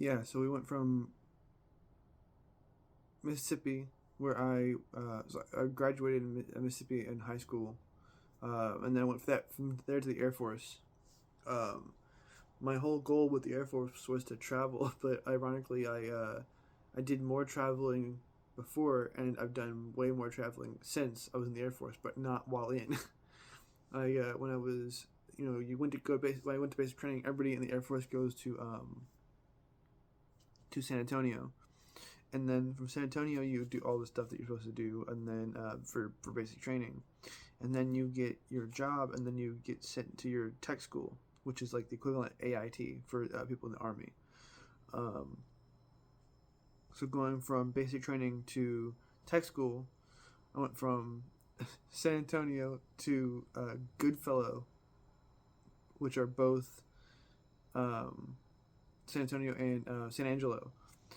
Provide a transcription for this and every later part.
Yeah, so we went from Mississippi, where I graduated in Mississippi in high school, and then I went from there to the Air Force. Um, my whole goal with the Air Force was to travel, but ironically, I did more traveling before, and I've done way more traveling since I was in the Air Force, but not while in. When I was, you went to go base when I went to basic training. Everybody in the Air Force goes to San Antonio, and then from San Antonio you do all the stuff that you're supposed to do, and then for basic training, and then you get your job, and then you get sent to your tech school, which is like the equivalent of AIT for people in the Army. Um, so going from basic training to tech school, I went from San Antonio to Goodfellow, which are both um, San Antonio and San Angelo.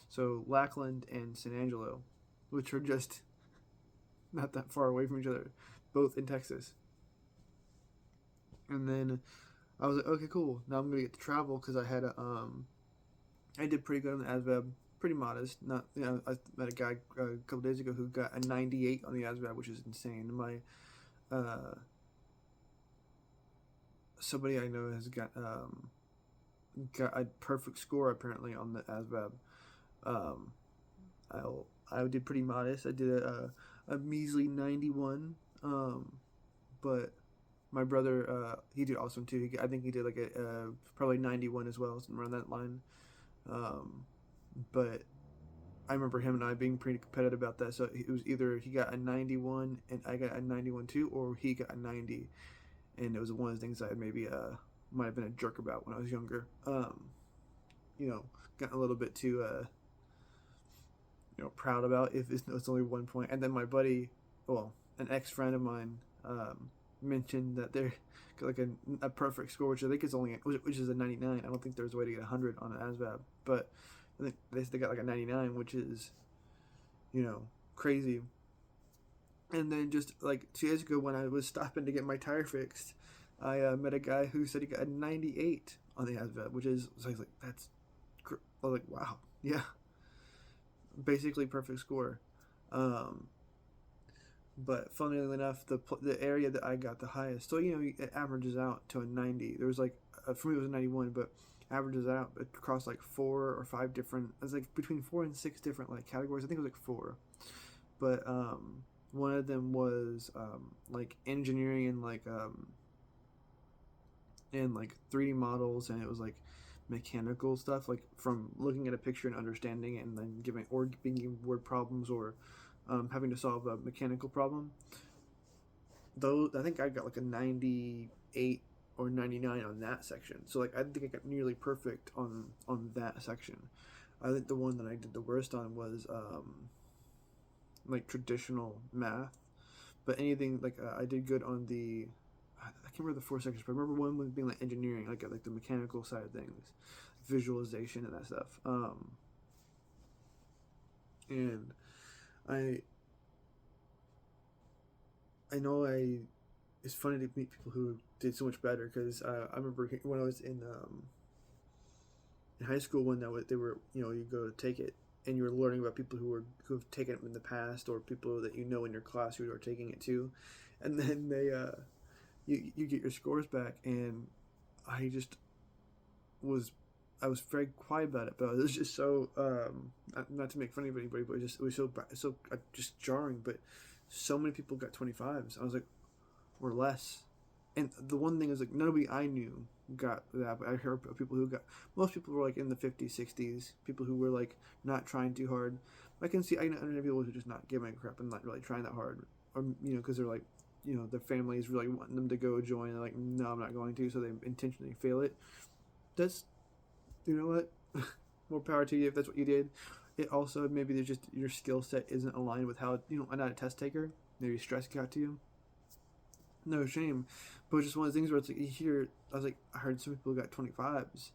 So Lackland and San Angelo, which are just not that far away from each other, both in Texas. And then I was like, okay, cool. Now I'm gonna get to travel because I did pretty good on the ASVAB, pretty modest. Not, I met a guy a couple days ago who got a 98 on the ASVAB, which is insane. My somebody I know has got a perfect score apparently on the ASVAB. Um, I did pretty modest. I did a measly 91. But my brother, he did awesome too. I think he did like a probably 91 as well, something around that line. Um, but I remember him and I being pretty competitive about that. So it was either he got a 91 and I got a 91 too, or he got a 90. And it was one of the things I maybe might have been a jerk about when I was younger. Got a little bit too proud about if it's only 1 point. And then my buddy, well, an ex friend of mine, mentioned that they're like a perfect score, which I think is only which is a 99. I don't think there's a way to get 100 on an ASVAB, but I think they got like a 99, which is crazy. And then just like 2 years ago, when I was stopping to get my tire fixed, I met a guy who said he got a 98 on the ASVAB, which is so I was like, that's I was like, wow, yeah, basically perfect score. Um, but funnily enough, the area that I got the highest, so it averages out to a 90. There was like for me it was a 91, but averages out across like 4 or 5 different. It's like between 4 and 6 different like categories. I think it was like 4, but one of them was like engineering and like 3D models, and it was like mechanical stuff, like from looking at a picture and understanding it, and then being given word problems, or having to solve a mechanical problem. Though I think I got like a 98 or 99 on that section. So like I think I got nearly perfect on that section. I think the one that I did the worst on was like traditional math. But anything like I did good on the I can't remember the 4 sections, but I remember one was being like engineering, like the mechanical side of things, visualization and that stuff. And I I know it's funny to meet people who did so much better, because I remember when I was in high school when they were you go to take it, and you were learning about people who've taken it in the past, or people that in your class who are taking it too, and then they you get your scores back, and I just was I was very quiet about it, but it was just so not to make fun of anybody, but it was so just jarring. But so many people got 25s. I was like, or less. And the one thing is like nobody I knew got that, but I heard of people who got. Most people were like in the 50s, 60s. People who were like not trying too hard. I can understand people who are just not giving a crap and not really trying that hard, or because they're like, their families really wanting them to go join. They're like, no, I'm not going to, so they intentionally fail it. That's, you know what, more power to you if that's what you did. It also, maybe there's just your skill set isn't aligned with how I'm not a test taker. Maybe stress got to you. No shame, but it's just one of the things where it's like you hear. I heard some people got 25s,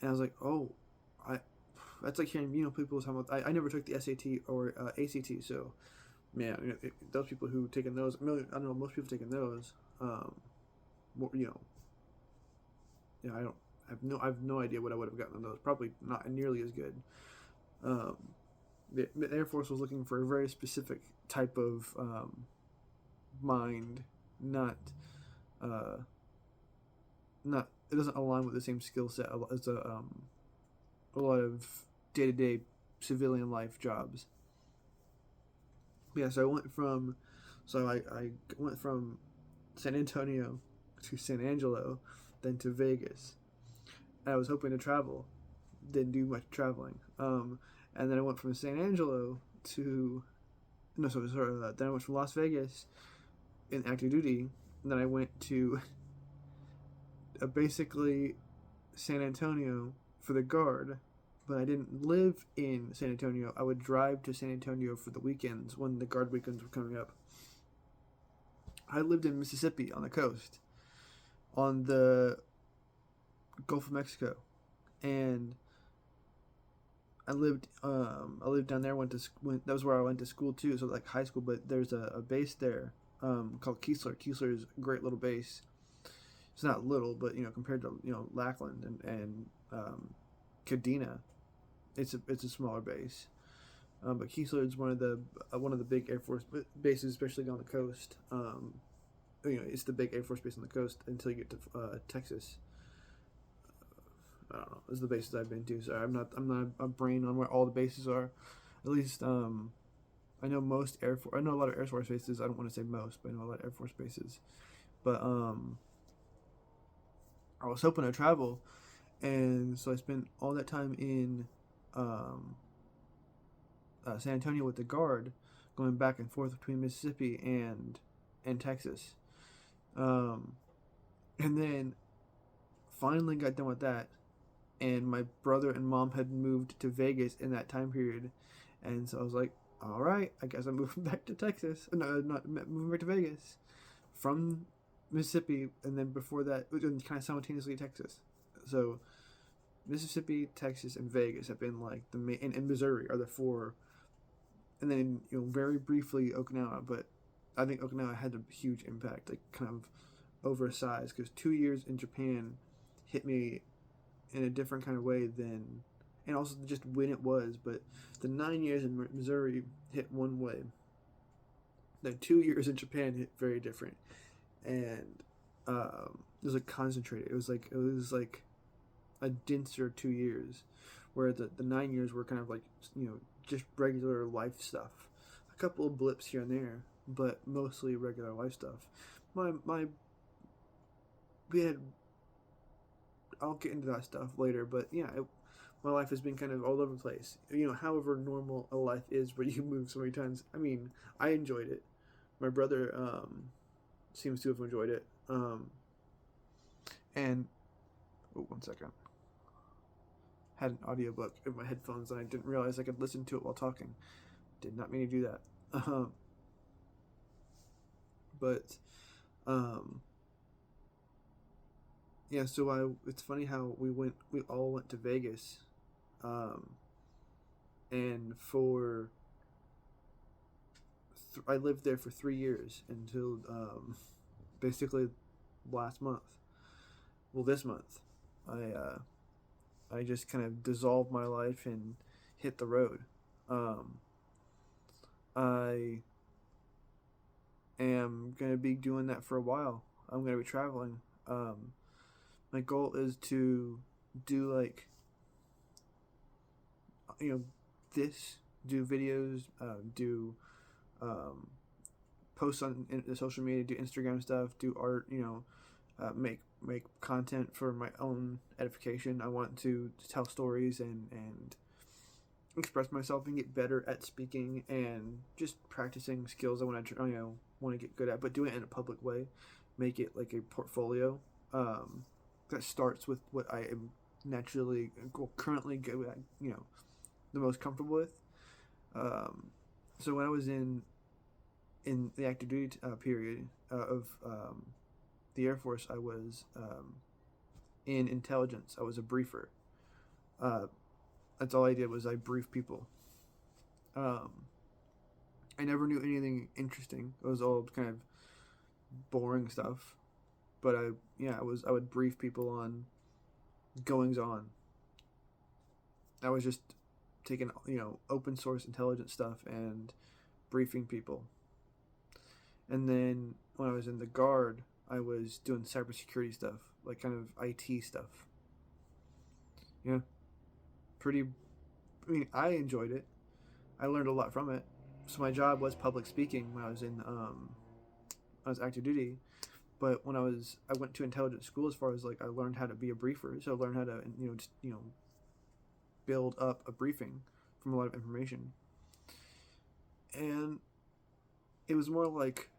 and I was like, oh, I. That's like hearing people talking about. I never took the SAT or ACT, so yeah, those people who taken those. I don't know. Most people taking those. More, yeah, I don't. I have no idea what I would have gotten on those. Probably not nearly as good. Um, the Air Force was looking for a very specific type of mind, not uh, not it doesn't align with the same skill set as a lot of day to day civilian life jobs. Yeah, so I went from San Antonio to San Angelo, then to Vegas. And I was hoping to travel, didn't do much traveling. And then I went from San Angelo to no, sorry. Then I went from Las Vegas in active duty. And then I went to basically San Antonio for the guard, but I didn't live in San Antonio. I would drive to San Antonio for the weekends when the guard weekends were coming up. I lived in Mississippi on the coast, on the Gulf of Mexico, and I lived down there. That was where I went to school too, so like high school. But there's a base there called Keesler. Keesler is a great little base. It's not little, but compared to Lackland and Kadena, it's a smaller base. But Keesler is one of the big Air Force bases, especially on the coast. It's the big Air Force base on the coast until you get to Texas. I don't know. This is the bases I've been to, so I'm not a brain on where all the bases are. At least I know most Air Force. I know a lot of Air Force bases. I don't want to say most, but I know a lot of Air Force bases. But I was hoping to travel, and so I spent all that time in San Antonio with the guard, going back and forth between Mississippi and Texas, and then finally got done with that. And my brother and mom had moved to Vegas in that time period, and so I was like, all right, I guess I'm moving back to Texas. No, not moving back to Vegas from Mississippi, and then before that, kind of simultaneously Texas. So Mississippi, Texas, and Vegas have been like the main, and Missouri are the four, and then very briefly Okinawa, but I think Okinawa had a huge impact, like kind of oversized, because 2 years in Japan hit me in a different kind of way than, and also just when it was, but the 9 years in Missouri hit one way. The 2 years in Japan hit very different, and it was like concentrated. It was like a denser 2 years, where the 9 years were kind of like just regular life stuff, a couple of blips here and there, but mostly regular life stuff. We had. I'll get into that stuff later, but yeah, my life has been kind of all over the place. However normal a life is where you move so many times. I mean, I enjoyed it. My brother seems to have enjoyed it. And one second. Had an audiobook in my headphones and I didn't realize I could listen to it while talking. Did not mean to do that. But yeah, so it's funny how we all went to Vegas, and I lived there for 3 years until basically last month. Well, this month, I just kind of dissolved my life and hit the road. I am gonna be doing that for a while. I'm gonna be traveling. My goal is to do do videos, do posts on the social media, do Instagram stuff, do art, make content for my own edification. I want to tell stories and express myself and get better at speaking and just practicing skills I want to get good at, but doing it in a public way, make it like a portfolio. That starts with what I am naturally currently good at, the most comfortable with. So when I was in the active duty period of the Air Force, I was in intelligence. I was a briefer. That's all I did was I briefed people. I never knew anything interesting. It was all kind of boring stuff. But I would brief people on goings on. I was just taking, open source intelligence stuff and briefing people. And then when I was in the Guard, I was doing cybersecurity stuff, like kind of IT stuff. Yeah, pretty. I mean, I enjoyed it. I learned a lot from it. So my job was public speaking when I was in I was active duty. But when I went to intelligence school. As far as like I learned how to be a briefer, so I learned how to build up a briefing from a lot of information, and it was more like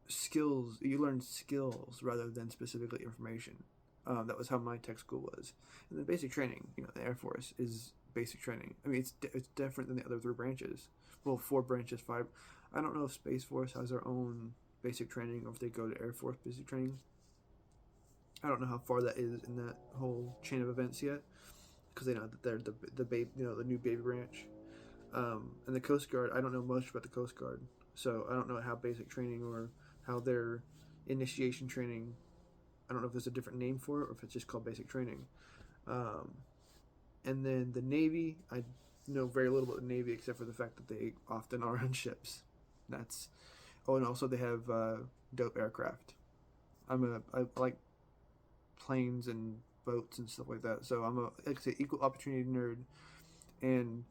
skills. You learn skills rather than specifically information. That was how my tech school was. And then basic training, the Air Force is basic training. I mean, it's different than the other three branches. Well, four branches, five. I don't know if Space Force has their own basic training or if they go to Air Force basic training. I don't know how far that is in that whole chain of events yet, because they know that they're the new baby branch. And the Coast Guard, I don't know much about the Coast Guard, so I don't know how basic training or how their initiation training. I don't know if there's a different name for it or if it's just called basic training. And then the Navy, I know very little about the Navy except for the fact that they often are on ships. And also they have dope aircraft. I like planes and boats and stuff like that. So I'm like I say, equal opportunity nerd, and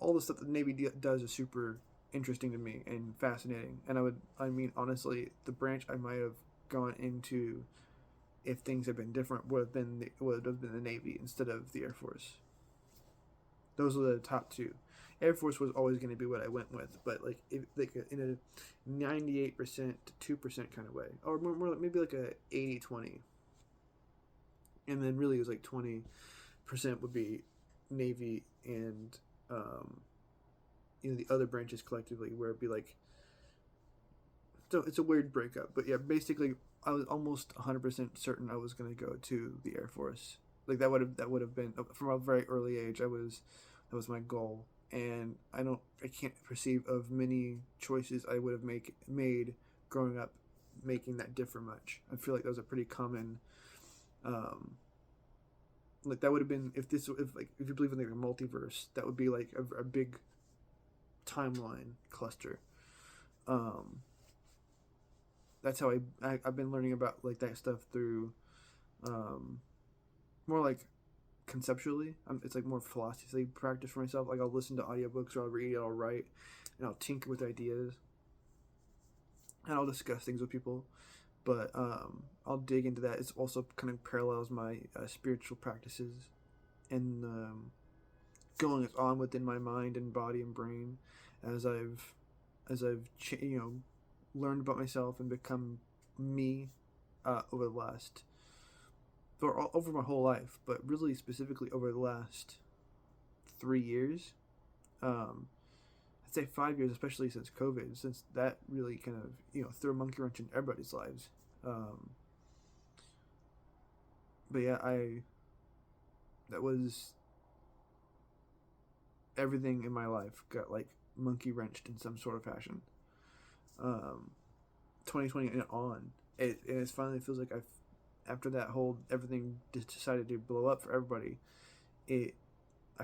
all the stuff that the Navy does is super interesting to me and fascinating. And honestly, the branch I might have gone into if things had been different would have been the Navy instead of the Air Force. Those are the top two. Air Force was always going to be what I went with, but in a 98% to 2% kind of way, or more maybe like a 80-20. And then really it was like 20% would be Navy and the other branches collectively, where it'd be like, so it's a weird breakup. But yeah, basically I was almost 100% certain I was going to go to the Air Force. Like that would have been from a very early age. That was my goal, and I can't perceive of many choices I would have made growing up making that differ much. I feel like that was a pretty common, like that would have been if you believe in like a multiverse, that would be like a big timeline cluster. That's how I've been learning about like that stuff through more like conceptually. It's like more philosophy practice for myself. Like I'll listen to audiobooks or I'll read, I'll write, and I'll tinker with ideas, and I'll discuss things with people. But I'll dig into that. It's also kind of parallels my spiritual practices and going on within my mind and body and brain as I've learned about myself and become me over my whole life, but really specifically over the last 3 years. I'd say 5 years, especially since COVID, since that really kind of threw a monkey wrench in everybody's lives. But yeah, that was everything in my life got like monkey wrenched in some sort of fashion. 2020 and on, it finally feels like after that whole everything decided to blow up for everybody, I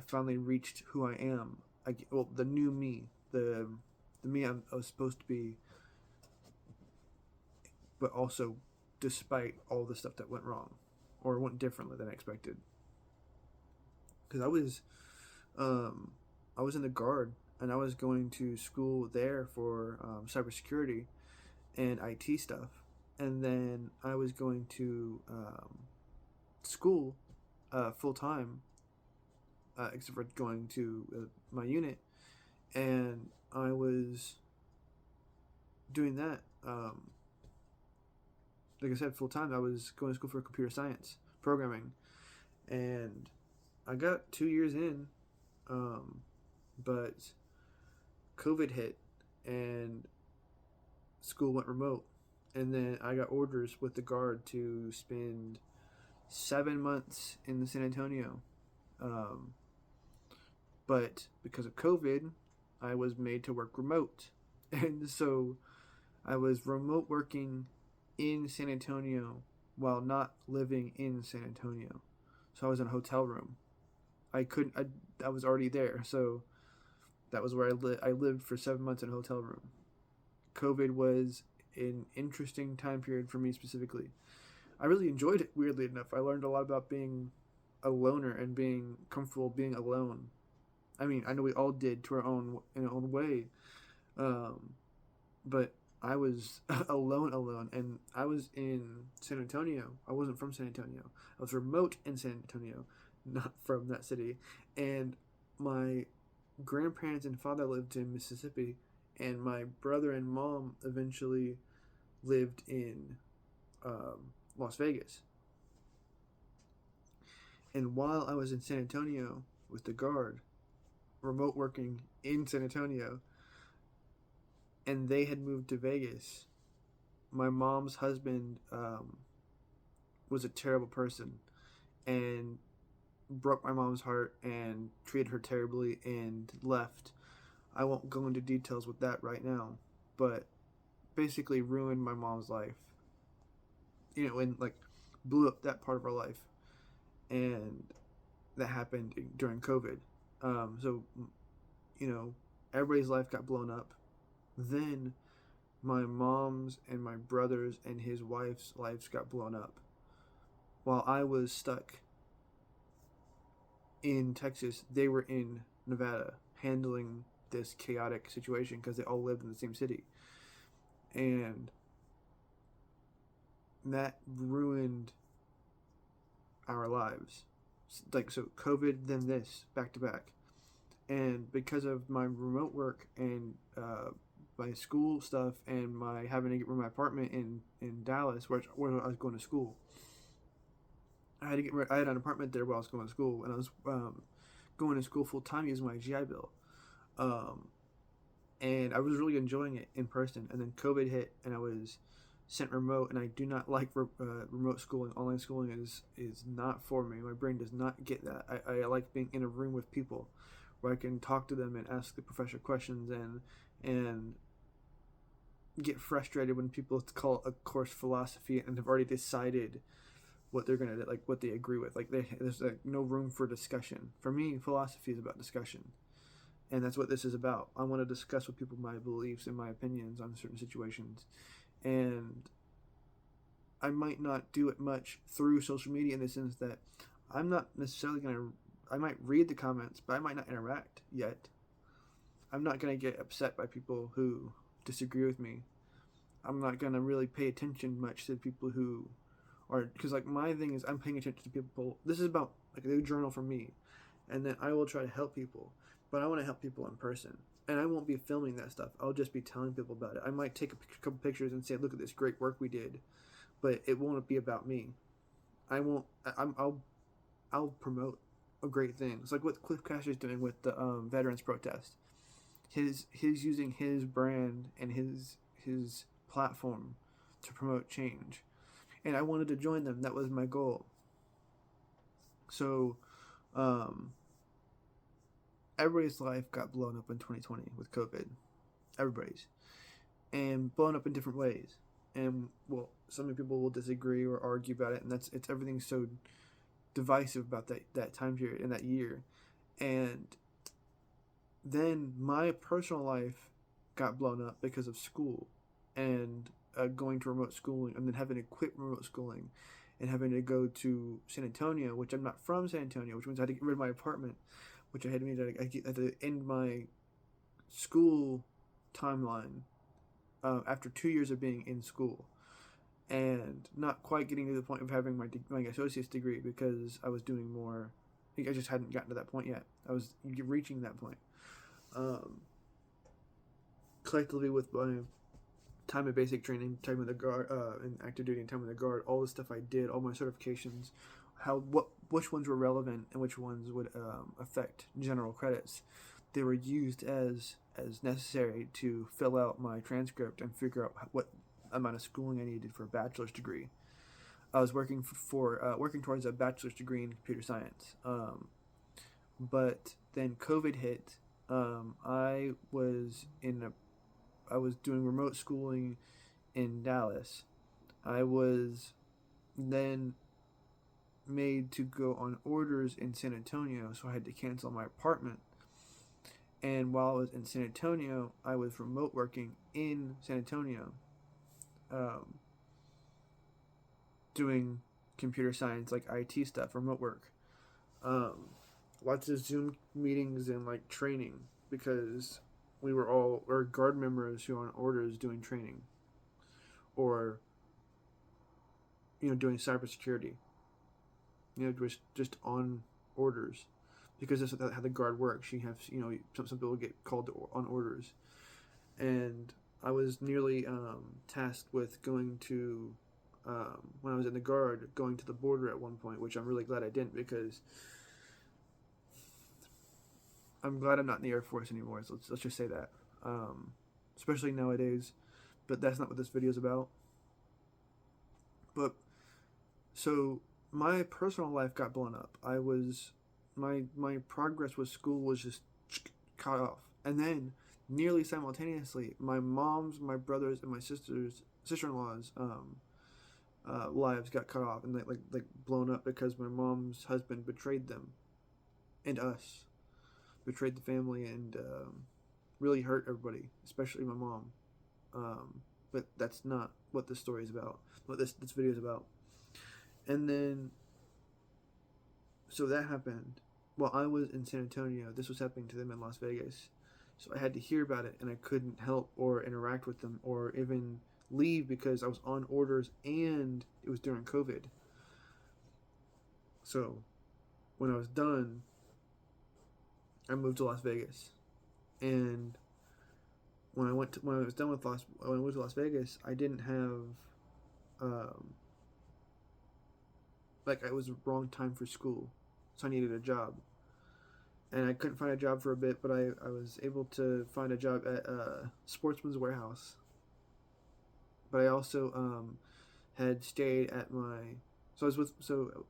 finally reached who I am. The new me, the me I was supposed to be, but also despite all the stuff that went wrong or went differently than I expected. Because I was in the Guard and I was going to school there for cybersecurity and IT stuff, and then I was going to school full time, except for going to my unit, and I was doing that. Like I said, full time. I was going to school for computer science programming, and I got 2 years in, but COVID hit and school went remote, and then I got orders with the Guard to spend 7 months in San Antonio, but because of COVID, I was made to work remote, and so I was remote working in San Antonio while not living in San Antonio. so I was in a hotel room. I couldn't. I was already there, so that was where I lived for 7 months in a hotel room. COVID was an interesting time period for me specifically. I really enjoyed it. Weirdly enough, I learned a lot about being a loner and being comfortable being alone. I mean, I know we all did to our own in our own way, um, but I was alone, and I was in San Antonio. I wasn't from San Antonio. I was remote in San Antonio, not from that city. And my grandparents and father lived in Mississippi, and my brother and mom eventually lived in Las Vegas. And while I was in San Antonio with the guard, remote working in San Antonio, and they had moved to Vegas, my mom's husband was a terrible person and broke my mom's heart and treated her terribly and left. I won't go into details with that right now, but basically ruined my mom's life. And like blew up that part of our life, and that happened during COVID. So everybody's life got blown up. Then my mom's and my brother's and his wife's lives got blown up, while I was stuck in Texas. They were in Nevada handling this chaotic situation because they all lived in the same city, and that ruined our lives. Like, so COVID, then this, back to back. And because of my remote work and my school stuff and my having to get rid of my apartment in Dallas, where I was going to school, I had an apartment there while I was going to school, and I was going to school full time using my GI Bill. And I was really enjoying it in person. And then COVID hit, and I was sent remote, and I do not like remote schooling. Online schooling is not for me. My brain does not get that. I like being in a room with people where I can talk to them and ask the professor questions and get frustrated when people call a course philosophy and have already decided what they're gonna like, what they agree with. Like there's like no room for discussion. For me, philosophy is about discussion, and that's what this is about. I want to discuss with people my beliefs and my opinions on certain situations, and I might not do it much through social media in the sense that I'm not necessarily gonna. I might read the comments, but I might not interact yet. I'm not gonna get upset by people who disagree with me. I'm not gonna really pay attention much to people who are, because like my thing is I'm paying attention to people. This is about like a journal for me, and then I will try to help people, but I want to help people in person, and I won't be filming that stuff. I'll just be telling people about it. I might take a couple pictures and say, "Look at this great work we did," but it won't be about me. I won't. I'll promote a great thing. It's like what Cliff Cash is doing with the veterans protest. His using his brand and his platform to promote change, and I wanted to join them. That was my goal. So, everybody's life got blown up in 2020 with COVID. Everybody's, and blown up in different ways. And well, some people will disagree or argue about it, and it's everything's so divisive about that time period and that year. And then my personal life got blown up because of school and going to remote schooling, and then having to quit remote schooling and having to go to San Antonio, which I'm not from San Antonio, which means I had to get rid of my apartment, which I had to end my school timeline after 2 years of being in school, and not quite getting to the point of having my associate's degree because I was doing more. I just hadn't gotten to that point yet. I was reaching that point. Collectively with my time in basic training, time in the guard, and active duty, and time in the guard, all the stuff I did, all my certifications, which ones were relevant and which ones would affect general credits. They were used as necessary to fill out my transcript and figure out what amount of schooling I needed for a bachelor's degree. I was working working towards a bachelor's degree in computer science, but then COVID hit. I was doing remote schooling in Dallas. I was then made to go on orders in San Antonio, so I had to cancel my apartment. And while I was in San Antonio, I was remote working in San Antonio, um, doing computer science, like IT stuff, remote work. Um, Lots of Zoom meetings and like training because we were all or guard members who were on orders doing training or doing cybersecurity. Just on orders because that's how the guard works. You have some people get called on orders, and I was nearly tasked with going to when I was in the guard, going to the border at one point, which I'm really glad I didn't because I'm glad I'm not in the Air Force anymore. So let's just say that, especially nowadays. But that's not what this video is about. But so my personal life got blown up. I was my progress with school was just cut off, and then nearly simultaneously, my mom's, my brothers, and my sister-in-law's lives got cut off and like blown up because my mom's husband betrayed them and us, betrayed the family, and really hurt everybody, especially my mom. But that's not what this story is about. What this video is about. And then, so that happened while I was in San Antonio. This was happening to them in Las Vegas. So I had to hear about it, and I couldn't help or interact with them or even leave because I was on orders and it was during COVID. So when I was done, I moved to Las Vegas. And when I went to Las Vegas, I didn't have like it was the wrong time for school, so I needed a job, and I couldn't find a job for a bit, but I was able to find a job at Sportsman's Warehouse. But I also had stayed at my so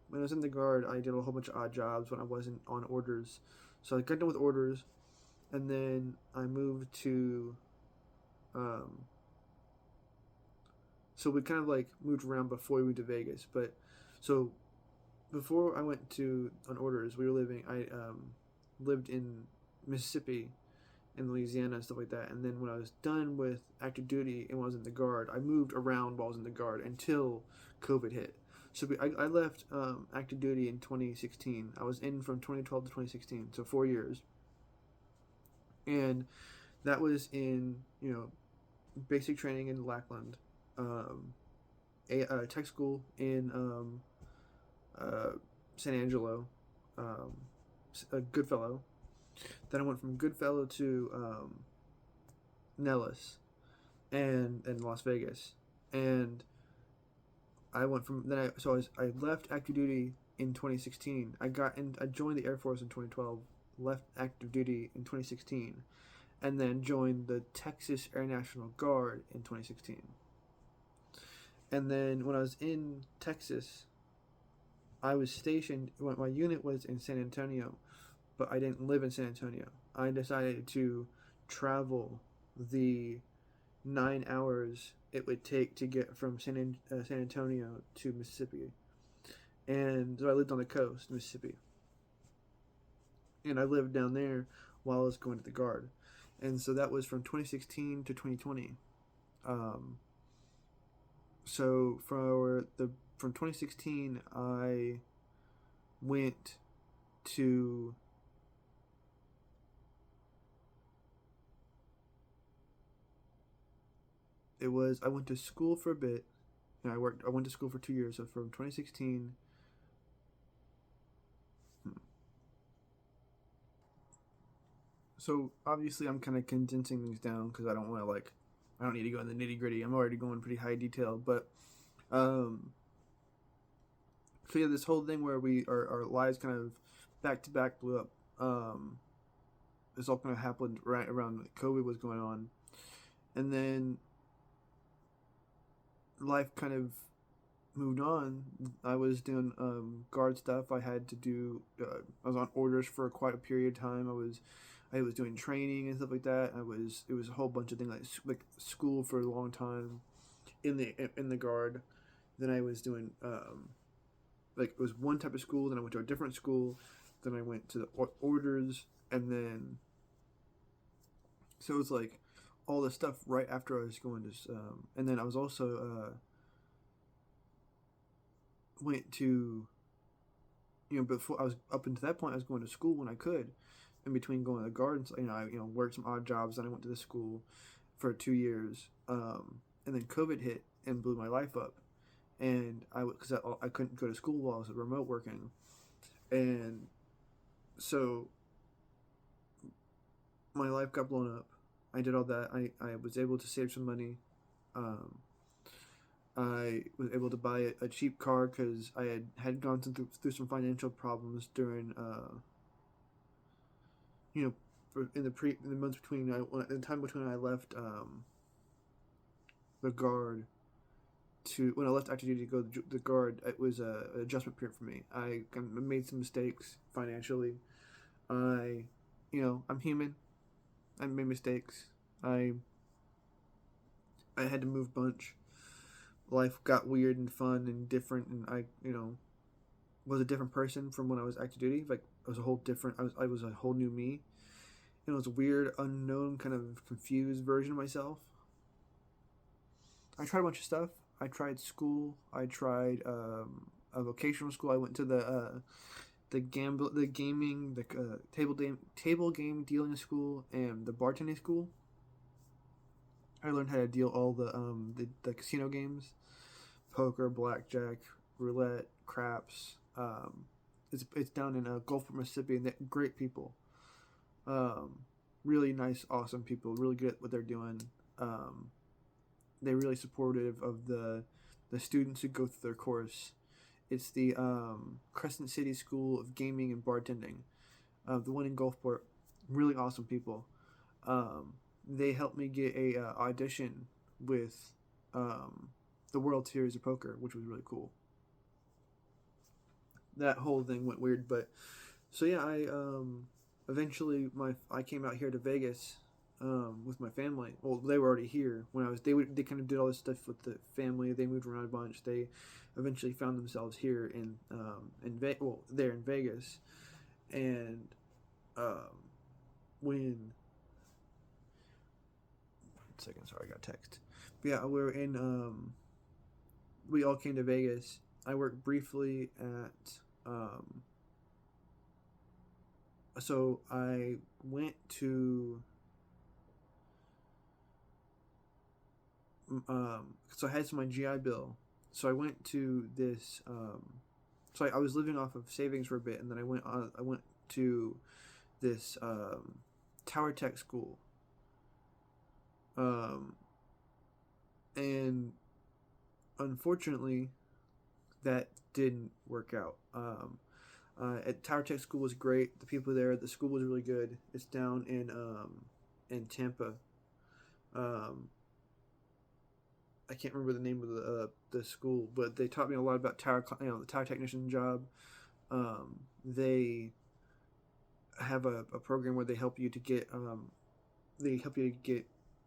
when I was in the guard, I did a whole bunch of odd jobs when I wasn't on orders. So I got done with orders, and then I moved to so we kind of like moved around before we moved to Vegas. But so before I went to on orders, I lived in Mississippi and Louisiana and stuff like that. And then when I was done with active duty and when I was in the guard, I moved around while I was in the guard until COVID hit. So I left active duty in 2016. I was in from 2012 to 2016, so 4 years. And that was in basic training in Lackland, a tech school in San Angelo, Goodfellow. Then I went from Goodfellow to Nellis and Las Vegas, and I went from then I left active duty in 2016. I joined the Air Force in 2012, left active duty in 2016, and then joined the Texas Air National Guard in 2016. And then when I was in Texas, I was stationed. My unit was in San Antonio, but I didn't live in San Antonio. I decided to travel the 9 hours it would take to get from San Antonio to Mississippi. And so I lived on the coast, Mississippi. And I lived down there while I was going to the guard. And so that was from 2016 to 2020. So from 2016, I went to I went to school for a bit, and I went to school for 2 years. So from 2016, so obviously I'm kind of condensing things down because I don't want to I don't need to go in the nitty gritty. I'm already going pretty high detail, but so yeah, this whole thing where our lives kind of back to back blew up. This all kind of happened right around COVID was going on, and then life kind of moved on. I was doing guard stuff. I had to do. I was on orders for quite a period of time. I was doing training and stuff like that. It was a whole bunch of things like school for a long time in the guard. Then I was doing like it was one type of school, then I went to a different school, then I went to the orders, and then so it was like all this stuff right after I was going to, and then I was also went to, before I was up until that point I was going to school when I could, in between going to the gardens, I worked some odd jobs, then I went to the school for 2 years, and then COVID hit and blew my life up, and because I couldn't go to school while I was remote working, and so my life got blown up. I did all that. I was able to save some money. Um, I was able to buy a cheap car because I had gone through some financial problems during, in the months between in the time between I left the guard to when I left active duty to go to the guard. It was an adjustment period for me. I made some mistakes financially. I'm human. I made mistakes. I had to move a bunch. Life got weird and fun and different, and I was a different person from when I was active duty. Like I was a whole different. I was a whole new me. And it was a weird, unknown, kind of confused version of myself. I tried a bunch of stuff. I tried school. I tried a vocational school. I went to the gaming, the table game dealing school, and the bartending school. I learned how to deal all the casino games, poker, blackjack, roulette, craps. It's down in Gulfport, Mississippi, and they're great people. Really nice, awesome people. Really good at what they're doing. They're really supportive of the students who go through their course. It's the Crescent City School of Gaming and Bartending, the one in Gulfport. Really awesome people. They helped me get a audition with the World Series of Poker, which was really cool. That whole thing went weird, but so yeah, I eventually I came out here to Vegas with my family. Well, they were already here when they kind of did all this stuff with the family. They moved around a bunch. They eventually found themselves here there in Vegas, and when 1 second, sorry, I got a text. But yeah, we all came to Vegas. I worked briefly at so I went to so I had my GI Bill. So I went to this so I was living off of savings for a bit, and then I went to this Tower Tech school. And unfortunately that didn't work out. At Tower Tech School was great. The people there, the school was really good. It's down in Tampa. I can't remember the name of the school, but they taught me a lot about the tower technician job. They have a program where they help you to get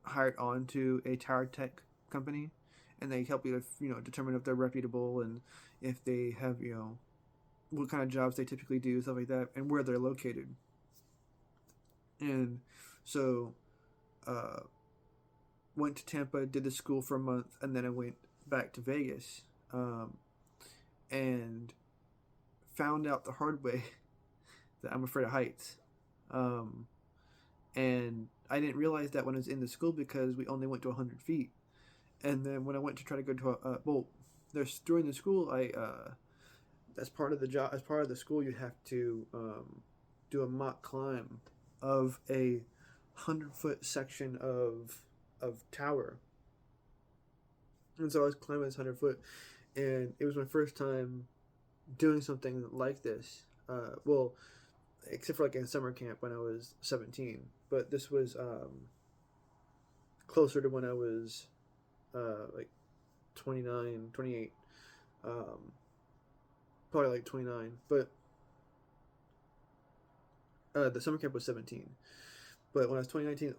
hired onto a tower tech company, and they help you to determine if they're reputable and if they have what kind of jobs they typically do, stuff like that, and where they're located. And so went to Tampa, did the school for a month, and then I went back to Vegas, and found out the hard way that I'm afraid of heights. And I didn't realize that when I was in the school because we only went to 100 feet. And then when I went to try to go to during the school, as part of the job, as part of the school, you have to do a mock climb of a 100-foot section of tower. And so I was climbing this 100 foot, and it was my first time doing something like this. Except for like in summer camp when I was 17, but this was closer to when I was like 29, 28, probably like 29, but the summer camp was 17. But when I was 29,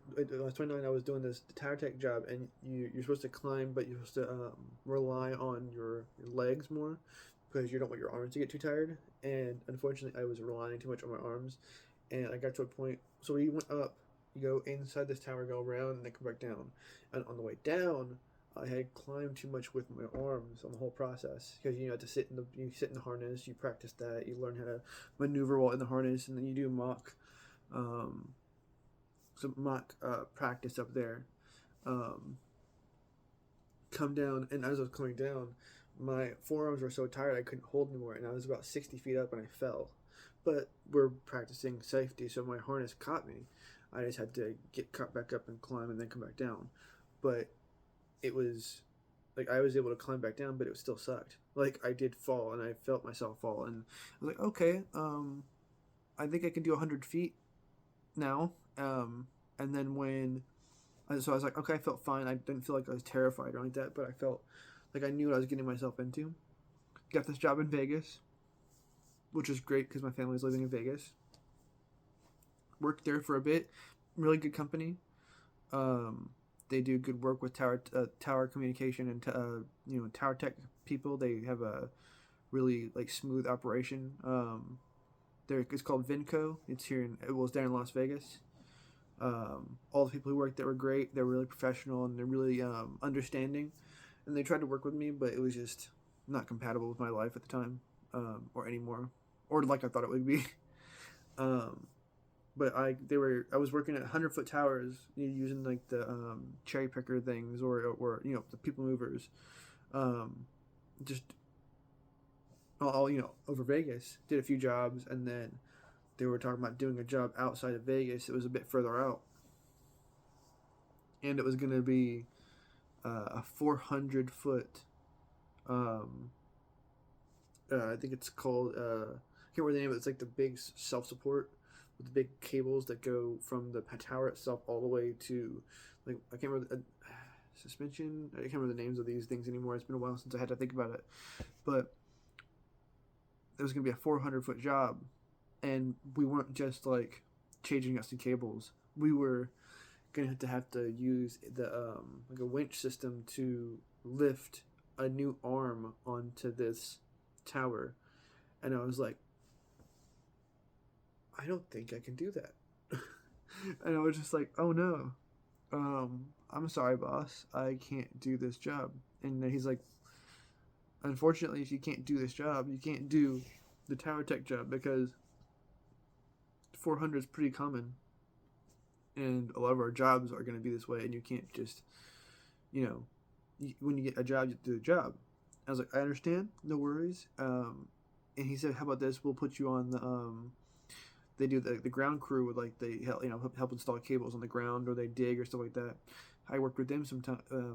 I was doing the tower tech job, and you're supposed to climb, but you're supposed to rely on your legs more, because you don't want your arms to get too tired. And unfortunately, I was relying too much on my arms, and I got to a point. So we went up, you go inside this tower, go around, and then come back down. And on the way down, I had climbed too much with my arms on the whole process because you have to sit in the harness. You practice that. You learn how to maneuver while in the harness, and then you do um, mock practice up there. Um, come down, and as I was coming down, my forearms were so tired I couldn't hold anymore, and I was about 60 feet up and I fell. But we're practicing safety, so my harness caught me. I just had to get caught back up and climb and then come back down. But it was like I was able to climb back down, but it still sucked. Like I did fall, and I felt myself fall, and I was like, okay, I think I can do 100 feet now. And then so I was like, okay, I felt fine. I didn't feel like I was terrified or anything like that, but I felt like I knew what I was getting myself into. Got this job in Vegas, which is great because my family's living in Vegas. Worked there for a bit. Really good company. They do good work with tower communication and tower tech people. They have a really like smooth operation. It's called Vinco. It was there in Las Vegas. All the people who worked there were great. They're really professional and they're really understanding. And they tried to work with me, but it was just not compatible with my life at the time, or anymore, or like I thought it would be. But I was working at 100-foot towers using like the cherry picker things or the people movers, just all over Vegas. Did a few jobs, and then they were talking about doing a job outside of Vegas. It was a bit further out, and it was going to be a 400-foot. I think it's called. I can't remember the name of it. It's like the big self-support with the big cables that go from the tower itself all the way to, like, I can't remember suspension. I can't remember the names of these things anymore. It's been a while since I had to think about it, but it was going to be a 400-foot job, and we weren't just like changing out some cables. We were going to have to use the like a winch system to lift a new arm onto this tower, and I was like, I don't think I can do that. And I was just like, oh no, I'm sorry, boss, I can't do this job. And then he's like, unfortunately, if you can't do this job, you can't do the tower tech job because 400 is pretty common, and a lot of our jobs are going to be this way, and you can't just, when you get a job, you do the job. I was like, I understand, no worries. And he said, how about this? We'll put you on the they do the ground crew with like they help install cables on the ground, or they dig or stuff like that. I worked with them some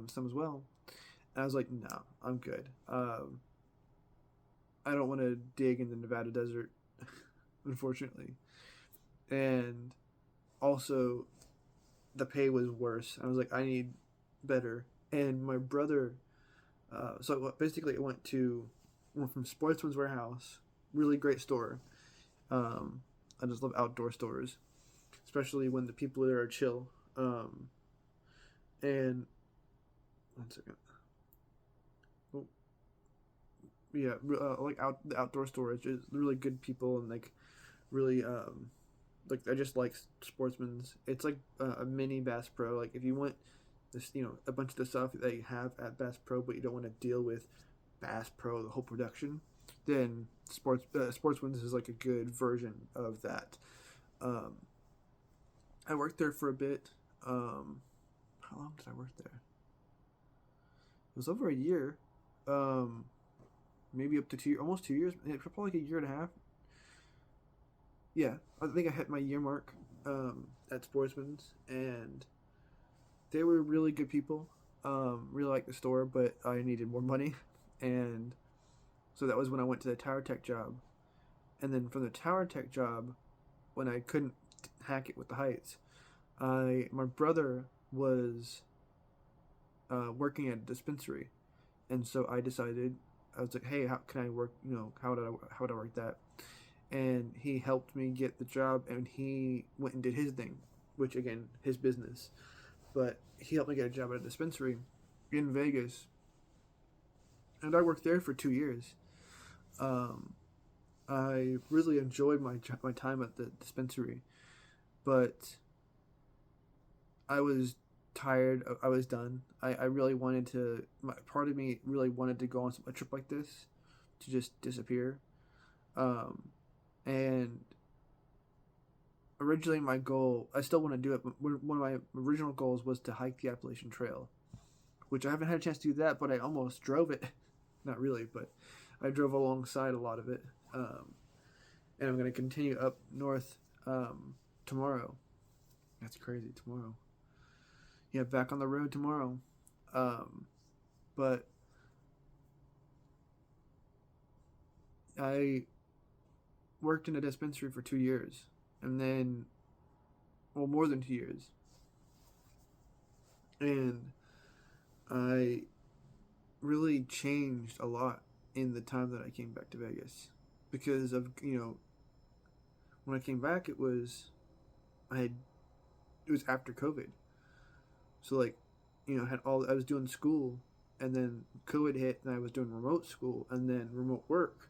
as well. And I was like, no, I'm good. I don't want to dig in the Nevada desert, unfortunately. And also, the pay was worse. I was like, I need better. And my brother, so basically, I went from Sportsman's Warehouse, really great store. I just love outdoor stores, especially when the people there are chill. And one second. Oh, yeah, like the outdoor storage is really good people, and like really like I just like Sportsman's. It's like a mini Bass Pro. Like if you want this, a bunch of the stuff that you have at Bass Pro, but you don't want to deal with Bass Pro, the whole production, then Sportsman's is like a good version of that. I worked there for a bit. How long did I work there? It was over a year. Maybe up to almost 2 years. Probably like a year and a half. Yeah, I think I hit my year mark at Sportsman's, and they were really good people. Really liked the store, but I needed more money, and so that was when I went to the Tower Tech job. And then from the Tower Tech job, when I couldn't hack it with the heights, my brother was working at a dispensary, and so I decided, I was like, hey, how can I work? How would I work that? And he helped me get the job, and he went and did his thing, which again, his business. But he helped me get a job at a dispensary in Vegas, and I worked there for 2 years. Um, I really enjoyed my time at the dispensary, but I was tired. I was done. I really wanted to. Part of me really wanted to go on a trip like this, to just disappear. Um, and originally my goal, I still want to do it, but one of my original goals was to hike the Appalachian Trail, which I haven't had a chance to do that, but I almost drove it. Not really, but I drove alongside a lot of it. And I'm going to continue up north tomorrow. That's crazy, tomorrow. Yeah, back on the road tomorrow. But I worked in a dispensary for 2 years, and then, well, more than 2 years. And I really changed a lot in the time that I came back to Vegas, because of, when I came back, it was after COVID. So, like, had all, I was doing school, and then COVID hit, and I was doing remote school, and then remote work,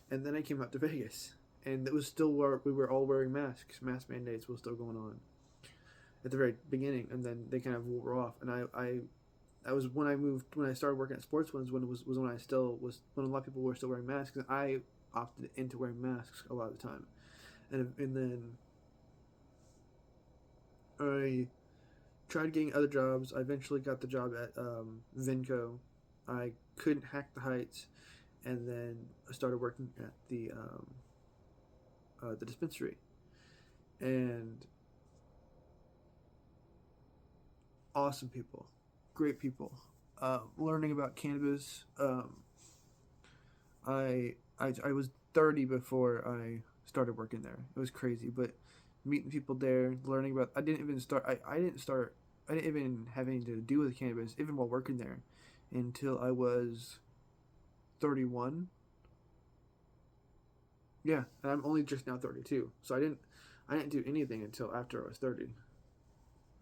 and then I came out to Vegas, and it was still where we were all wearing masks. Mask mandates were still going on at the very beginning, and then they kind of wore off. And I was when I started working at Sports Ones, was when I still was, when a lot of people were still wearing masks, and I opted into wearing masks a lot of the time, and then I tried getting other jobs. I eventually got the job at Vinco. I couldn't hack the heights, and then I started working at the dispensary, and awesome people, great people. Learning about cannabis. I was 30 before I started working there. It was crazy, but meeting people there, learning about. I didn't start. I didn't even have anything to do with cannabis, even while working there, until I was 31. Yeah, and I'm only just now 32. So I didn't do anything until after I was 30.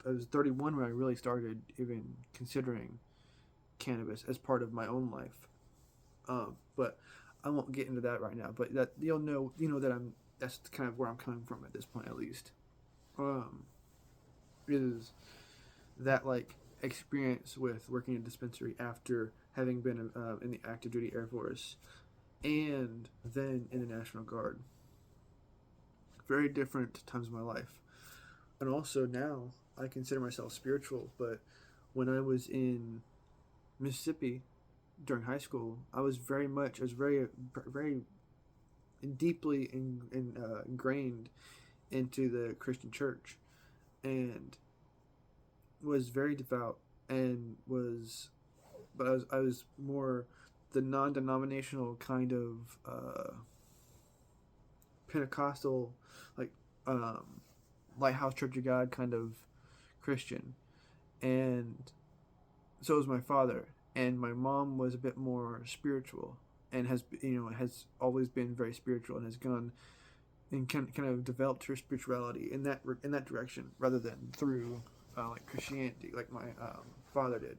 I was 31 when I really started even considering cannabis as part of my own life. But I won't get into that right now. But that that that's kind of where I'm coming from at this point, at least. Um, is that, like, experience with working in a dispensary after having been in the active duty Air Force and then in the National Guard. Very different times of my life. And also now I consider myself spiritual, but when I was in Mississippi during high school, I was very deeply ingrained into the Christian church, and was very devout, and was, but I was more the non-denominational kind of Pentecostal, like, um, Lighthouse Church of God kind of Christian, and so was my father. And my mom was a bit more spiritual, and has always been very spiritual, and has gone and kind of developed her spirituality in that direction, rather than through like Christianity, like my father did.